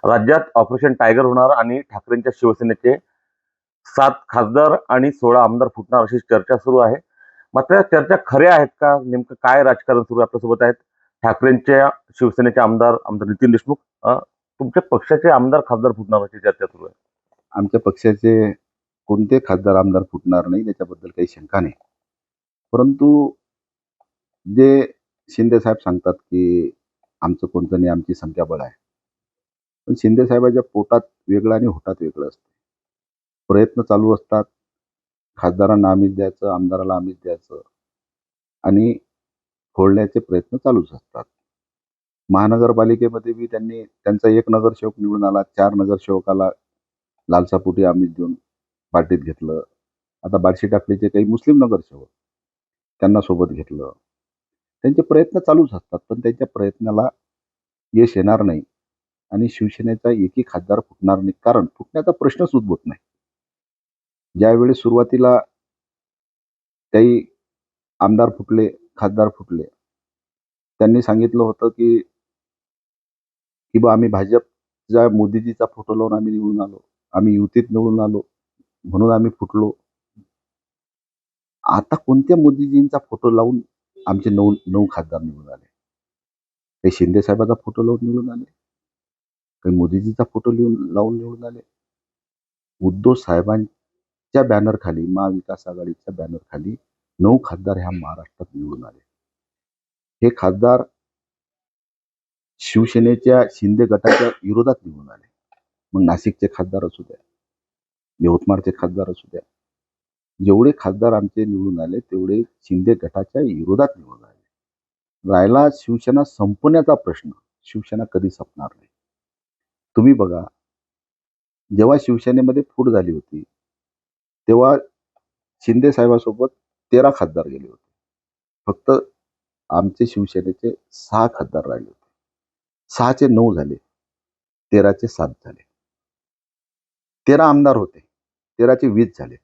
राज्यात operation tiger होणार आणि ठाकरेंच्या शिवसेनेचे 7 खासदार आणि 16 आमदार फुटणार अशी चर्चा सुरू आहे. मात्र या चर्चा खऱ्या आहेत का? नेमकं काय राजकारण सुरू आहे? आपल्यासोबत आहेत ठाकरेंच्या शिवसेनेचे आमदार नितीन देशमुख. तुमच्या पक्षाचे आमदार खासदार फुटणार अशी चर्चा सुरू आहे. आमच्या पक्षाचे कोणते खासदार आमदार फुटणार नाही त्याच्याबद्दल काही शंका नाही. परंतु जे शिंदे साहेब सांगतात की आमचं कोणतं नाही, आमची संख्याबळ आहे. पण शिंदे साहेबांच्या पोटात वेगळं आणि होटात वेगळं असतं. प्रयत्न चालू असतात. खासदारांना आमिष द्यायचं, आमदाराला आमिष द्यायचं आणि फोडण्याचे प्रयत्न चालूच असतात. महानगरपालिकेमध्ये बी त्यांचा एक नगरसेवक निवडून आला, 4 नगरसेवकाला लालसापोटी आमिष देऊन पार्टीत घेतलं. आता बार्शी टाकळीचे काही मुस्लिम नगरसेवक त्यांना सोबत घेतलं. त्यांचे प्रयत्न चालूच असतात, पण त्यांच्या प्रयत्नाला यश येणार नाही आणि शिवसेनेचा एकही खासदार फुटणार नाही. कारण फुटण्याचा प्रश्नच उद्भवत नाही. ज्यावेळी सुरुवातीला काही आमदार फुटले, खासदार फुटले, त्यांनी सांगितलं होतं की की बा आम्ही भाजपच्या मोदीजीचा फोटो लावून आम्ही निवडून आलो, आम्ही युतीत निवडून आलो म्हणून आम्ही फुटलो. आता कोणत्या मोदीजींचा फोटो लावून आमचे 9 खासदार निवडून आले? काही शिंदे साहेबांचा फोटो लावून निवडून आले, काही मोदीजीचा फोटो लावून निवडून आले. उद्धव साहेबांच्या बॅनर खाली, महाविकास आघाडीच्या बॅनर खाली 9 खासदार ह्या महाराष्ट्रात निवडून आले. हे खासदार शिवसेनेच्या शिंदे गटाच्या विरोधात निवडून आले. मग नाशिकचे खासदार असू द्या, यवतमाळचे खासदार असू द्या, जेवढे खासदार आमचे निवडून आले तेवढे शिंदे गटाच्या विरोधात निवडून आले. राहिला शिवसेना संपण्याचा प्रश्न, शिवसेना कधी संपणार नाही. तुम्ही बघा, जेव्हा शिवसेनेमध्ये फूट झाली होती तेव्हा शिंदे साहेबांसोबत 13 खासदार गेले होते. फक्त आमचे शिवसेनेचे 6 खासदार राहिले होते. 6 चे 9 झाले, 13 चे 7 झाले. 13 आमदार होते, 13 चे 20 झाले.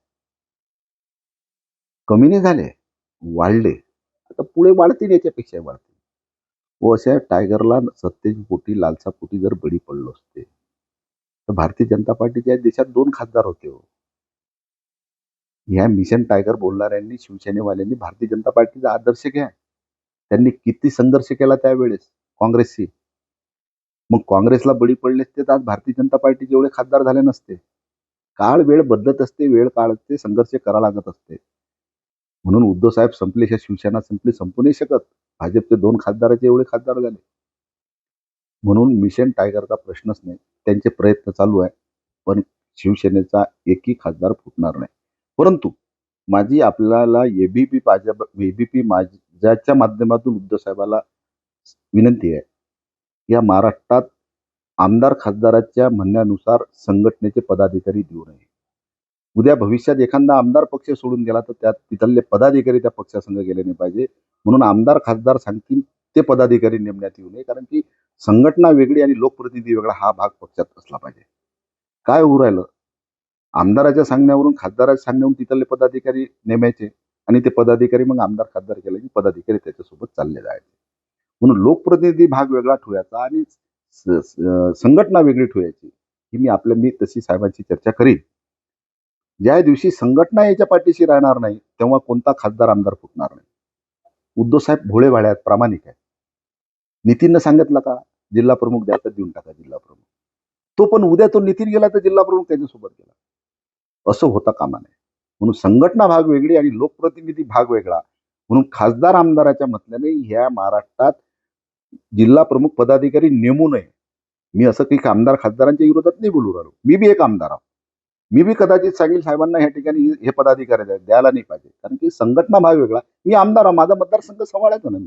कमी नाही झाले, वाढले. आता पुढे वाढतील, याच्यापेक्षा वाढतील. व अशा टायगरला सत्तेच्या पोटी, लालसापोटी जर बळी पडलो असते तर भारतीय जनता पार्टीच्या देशात 2 खासदार होते हो. ह्या मिशन टायगर बोलणाऱ्यांनी, शिवसेनेवाल्यांनी भारतीय जनता पार्टीचा आदर्श घ्या. त्यांनी किती संघर्ष केला त्यावेळेस काँग्रेसशी. मग काँग्रेसला बळी पडले असते तर आज भारतीय जनता पार्टीचे एवढे खासदार झाले नसते. काळ वेळ बदलत असते, वेळ काळाचे संघर्ष करा लागत असते. म्हणून उद्धव साहेब संपले, शिवसेना संपली, संपू नाही शकत. भाजपचे 2 खासदाराचे एवढे खासदार झाले. म्हणून मिशन टायगरचा प्रश्नच नाही. त्यांचे प्रयत्न चालू आहे, पण शिवसेनेचा एकही खासदार फुटणार नाही. परंतु माझी आपल्याला एबीपी माझ्याच्या माध्यमातून उद्धव साहेबाला विनंती आहे, या महाराष्ट्रात आमदार खासदाराच्या म्हणण्यानुसार संघटनेचे पदाधिकारी देऊ नये. उद्या भविष्यात एखादा आमदार पक्ष सोडून गेला तर त्यात तिथले पदाधिकारी त्या पक्षासंघ गेले नाही पाहिजे. म्हणून आमदार खासदार सांगतील ते पदाधिकारी नेमण्यात येऊ नये. कारण की संघटना वेगळी आणि लोकप्रतिनिधी वेगळा हा भाग पक्षात असला पाहिजे. काय होऊ राहिलं, आमदाराच्या सांगण्यावरून, खासदाराच्या सांगण्यावरून तिथले पदाधिकारी नेमायचे आणि ते पदाधिकारी मग आमदार खासदार केले की पदाधिकारी त्याच्यासोबत चालले जायचे. म्हणून लोकप्रतिनिधी भाग वेगळा ठेवायचा आणि संघटना वेगळी ठेवायची. ही मी तशी साहेबांची चर्चा करीन. ज्या दिवशी संघटना याच्या पाठीशी राहणार नाही तेव्हा कोणता खासदार आमदार फुटणार नाही. उद्धव साहेब भोळे भाळे आहेत, प्रामाणिक आहेत. नितीननं सांगितलं का जिल्हा प्रमुख द्यायचा, देऊन टाका जिल्हा प्रमुख. तो पण उद्या तो नितीन गेला तर जिल्हा प्रमुख त्याच्यासोबत गेला, असं होता कामा नये. म्हणून संघटना भाग वेगळी आणि लोकप्रतिनिधी भाग वेगळा. म्हणून खासदार आमदाराच्या मतल्याने ह्या महाराष्ट्रात जिल्हा प्रमुख पदाधिकारी नेमू नये. मी असं काही आमदार खासदारांच्या विरोधात नाही बोलू राहिलो. मी बी एक आमदार आहे. मी बी कदाचित सांगेल साहेबांना ह्या ठिकाणी हे पदाधिकारी द्यायला नाही पाहिजे. कारण की संघटना भाग वेगळा. मी आमदार आहे, माझा मतदारसंघ सांभाळायचा ना.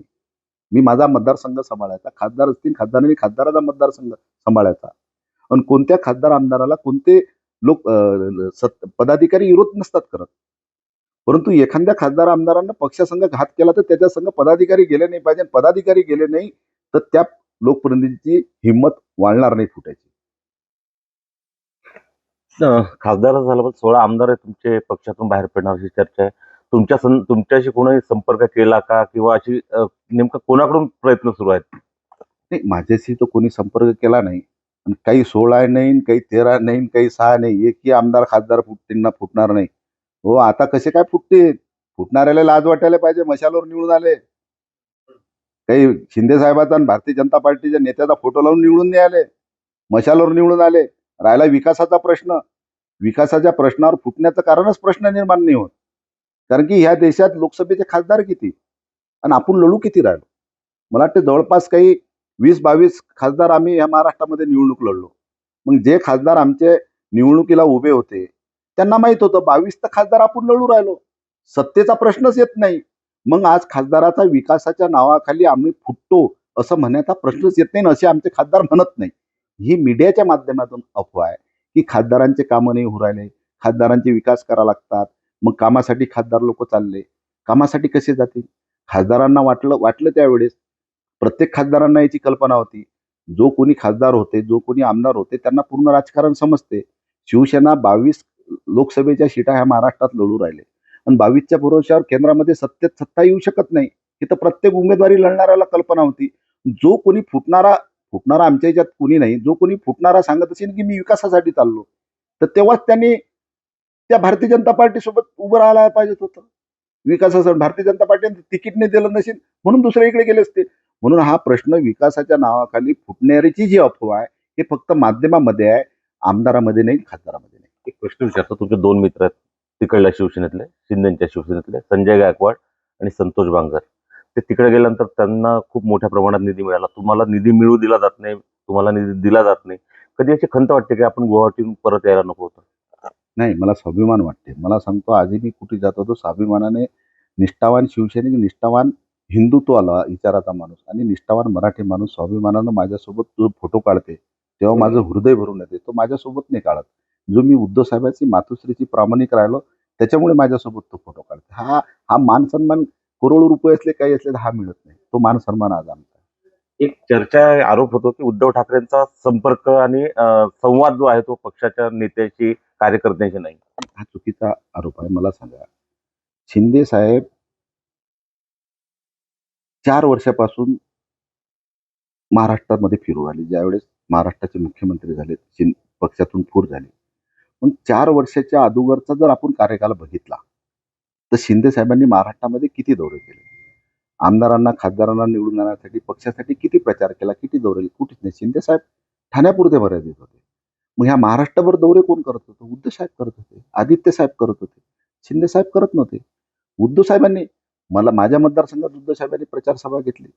मी माझा मतदारसंघ सांभाळायचा. खासदार असतील, खासदारांनी खासदाराचा मतदारसंघ सांभाळायचा. आणि कोणत्या खासदार आमदाराला कोणते लोक पदाधिकारी विरोध नसतात करत. परंतु एखाद्या खासदार आमदारांना पक्षासंघ घात केला तर त्याच्या संघ पदाधिकारी गेले नाही पाहिजे. पदाधिकारी गेले नाही तर त्या लोकप्रतिनिधीची हिंमत वाढणार नाही फुटायची. खासदार झालं, 16 आमदार आहे तुमचे पक्षातून बाहेर पडणार अशी चर्चा आहे. तुमच्याशी कोणी संपर्क केला का, किंवा अशी नेमका कोणाकडून प्रयत्न सुरू आहेत? नाही, माझ्याशी तर कोणी संपर्क केला नाही. आणि काही 16 नाही, काही 13 नाही, काही 6 नाही. एकही आमदार खासदार फुटणार नाही. हो, आता कसे काय फुटतील? फुटणाऱ्याला लाज वाटायला पाहिजे. मशालवर निवडून आले. काही शिंदे साहेबाचा आणि भारतीय जनता पार्टीच्या नेत्याचा फोटो लावून निवडून नाही आले. मशालवर निवडून आले. राहिला विकासाचा प्रश्न. विकासाच्या प्रश्नावर फुटण्याचं कारणच प्रश्न निर्माण नाही होत. कारण की ह्या देशात लोकसभेचे खासदार किती आणि आपण लढू किती राहिलो. मला वाटतं जवळपास काही 20-22 खासदार आम्ही या महाराष्ट्रामध्ये निवडणूक लढलो. मग जे खासदार आमचे निवडणुकीला उभे होते त्यांना माहित होतं 22 तर खासदार आपण लढू राहिलो. सत्तेचा प्रश्नच येत नाही. मग आज खासदाराचा विकासाच्या नावाखाली आम्ही फुटतो असं म्हणण्याचा प्रश्नच येत नाही, असे आमचे खासदार म्हणत नाही. ही मीडियाच्या माध्यमातून अफवा आहे की खासदारांचे कामं नाही होऊ राहिले, खासदारांचे विकास करा लागतात. मग कामासाठी खासदार लोक चालले. कामासाठी कसे जातील? खासदारांना वाटलं त्यावेळेस, प्रत्येक खासदारांना याची कल्पना होती. जो कोणी खासदार होते, जो कोणी आमदार होते त्यांना पूर्ण राजकारण समजते. शिवसेना 22 लोकसभेच्या सीटा ह्या महाराष्ट्रात लढू राहिले आणि 22च्या भरोश्यावर केंद्रामध्ये सत्तेत सत्ता येऊ शकत नाही. ही तर प्रत्येक उमेदवारी लढणाऱ्याला कल्पना होती. जो कोणी फुटणारा आमच्या याच्यात कोणी नाही, जो कोणी फुटणारा सांगत असेल की मी विकासासाठी चाललो, तर तेव्हाच त्यांनी त्या भारतीय जनता पार्टीसोबत उभं राहायला पाहिजे होतं. विकासासाठी भारतीय जनता पार्टीने तिकीट नाही दिलं नसेल म्हणून दुसऱ्या इकडे गेले असते. म्हणून हा प्रश्न विकासाच्या नावाखाली फुटणाऱ्याची जी अफवा आहे हे फक्त माध्यमामध्ये आहे, आमदारामध्ये नाही, खासदारामध्ये नाही. एक प्रश्न विचारतो. तुमचे 2 मित्र आहेत तिकडल्या शिवसेनेतले, शिंदेच्या शिवसेनेतले, संजय गायकवाड आणि संतोष बांगर. ते तिकडे गेल्यानंतर त्यांना खूप मोठ्या प्रमाणात निधी मिळाला. तुम्हाला निधी मिळू दिला जात नाही, तुम्हाला निधी दिला जात नाही. कधी याची खंत वाटते की आपण गुवाहाटीहून परत यायला नको होतं? नाही, मला स्वाभिमान वाटते. मला सांगतो, आजही मी कुठे जात होतो स्वाभिमानाने. निष्ठावान शिवसैनिक, निष्ठावान हिंदुत्वाला विचाराचा माणूस आणि निष्ठावान मराठी माणूस स्वाभिमानानं माझ्यासोबत जो फोटो काढते तेव्हा माझं हृदय भरून येते. तो माझ्यासोबत नाही काढत. जो मी उद्धव साहेबांची मातोश्रीची प्रामाणिक राहिलो त्याच्यामुळे माझ्यासोबत तो फोटो काढते. हा मान सन्मान करोडो रुपये असले काही असले तर हा मिळत नाही. तो मान सन्मान आज आमचा. एक चर्चा आरोप होतो की उद्धव ठाकरेंचा संपर्क आणि संवाद जो आहे तो पक्षाच्या नेत्याशी कार्यकर्त्यांशी नाही. हा चुकीचा आरोप आहे. मला सांगा, शिंदे साहेब 4 वर्षापासून महाराष्ट्रामध्ये फिरू राहिले. ज्यावेळेस महाराष्ट्राचे मुख्यमंत्री झाले, पक्षातून फूट झाली. मग 4 वर्षाच्या अगोदरचा जर आपण कार्यकाल बघितला तर शिंदे साहेबांनी महाराष्ट्रामध्ये किती दौरे केले, आमदारांना खासदारांना निवडून आणण्यासाठी पक्षासाठी किती प्रचार केला, किती दौरे, कुठेच नाही. शिंदे साहेब ठाण्यापुरते मर्यादित होते. मग ह्या महाराष्ट्रभर दौरे कोण करत होतं? उद्धव साहेब करत होते, आदित्य साहेब करत होते, शिंदे साहेब करत नव्हते. उद्धव साहेबांनी माझ्या मतदारसंघात उद्धव साहेबांनी प्रचार सभा घेतली.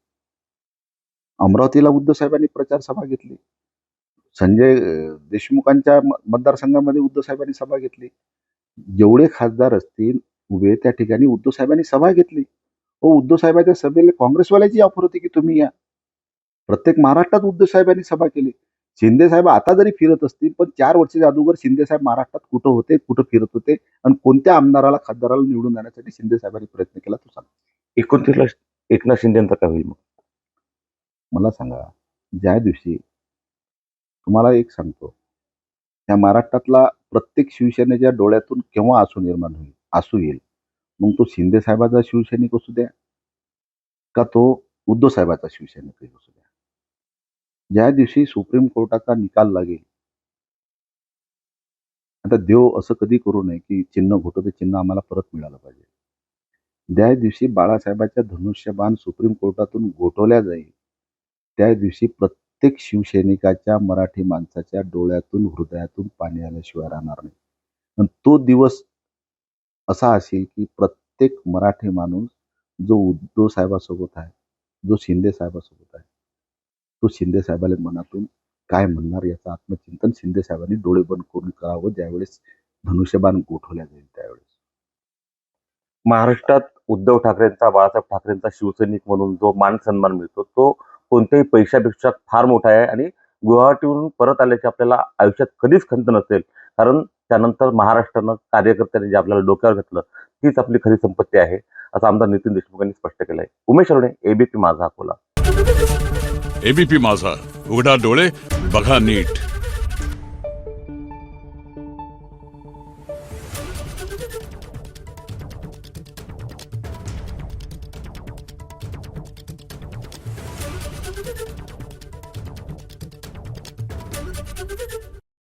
अमरावतीला उद्धव साहेबांनी प्रचार सभा घेतली. संजय देशमुखांच्या मतदारसंघामध्ये उद्धव साहेबांनी सभा घेतली. जेवढे खासदार असतील उभे त्या ठिकाणी उद्धव साहेबांनी सभा घेतली. उद्धव साहेबांच्या सभेला काँग्रेसवाल्याची ऑफर होती की तुम्ही या. प्रत्येक महाराष्ट्रात उद्धव साहेबांनी सभा केली. शिंदे साहेब आता जरी फिरत असतील पण 4 वर्षाच्या अगोदर शिंदे साहेब महाराष्ट्रात कुठं होते, कुठं फिरत होते आणि कोणत्या आमदाराला खासदाराला निवडून आणण्यासाठी शिंदे साहेबांनी प्रयत्न केला तो सांगा. 29ला एकनाथ शिंदेचा काय होईल? मग मला सांगा, ज्या दिवशी तुम्हाला एक सांगतो, या महाराष्ट्रातला प्रत्येक शिवसेनेच्या डोळ्यातून केव्हा आसू निर्माण होईल, आसू येईल, मग तो शिंदे साहेबाचा शिवसैनिक असू द्या का तो उद्धव साहेबाचा शिवसैनिक असू द्या. ज्या दिवशी सुप्रीम कोर्टाचा निकाल लागेल, आता देव असं कधी करू नये की चिन्ह घोटं ते चिन्ह आम्हाला परत मिळालं पाहिजे. ज्या दिवशी बाळासाहेबांच्या धनुष्यबाण सुप्रीम कोर्टातून गोठवल्या जाईल त्या दिवशी प्रत्येक शिवसैनिकाच्या, मराठी माणसाच्या डोळ्यातून, हृदयातून पाणी आल्याशिवाय राहणार नाही. आणि तो दिवस असा असेल की प्रत्येक मराठी माणूस जो उद्धव साहेबासोबत आहे, जो शिंदे साहेबासोबत आहे, तो शिंदे साहेबाला मनातून काय म्हणणार याचं आत्मचिंतन शिंदे साहेबांनी डोळे बंद करून करावं ज्यावेळेस धनुष्यबाण गोठवल्या जाईल त्यावेळेस. महाराष्ट्रात उद्धव ठाकरेंचा, बाळासाहेब ठाकरेंचा शिवसैनिक म्हणून जो मान सन्मान मिळतो तो कोणत्याही पैशापेक्षा फार मोठा आहे आणि गुवाहाटीहून परत आल्याची आपल्याला आयुष्यात कधीच खंत नसेल. कारण त्यानंतर महाराष्ट्रानं, कार्यकर्त्यांनी जे आपल्याला डोक्यावर घेतलं तीच आपली खरी संपत्ती आहे, असं आमदार नितीन देशमुख यांनी स्पष्ट केलं आहे. उमेश अरुणे, एबीपी माझा, अकोला. एबीपी माझा, उघडा डोळे बघा नीट.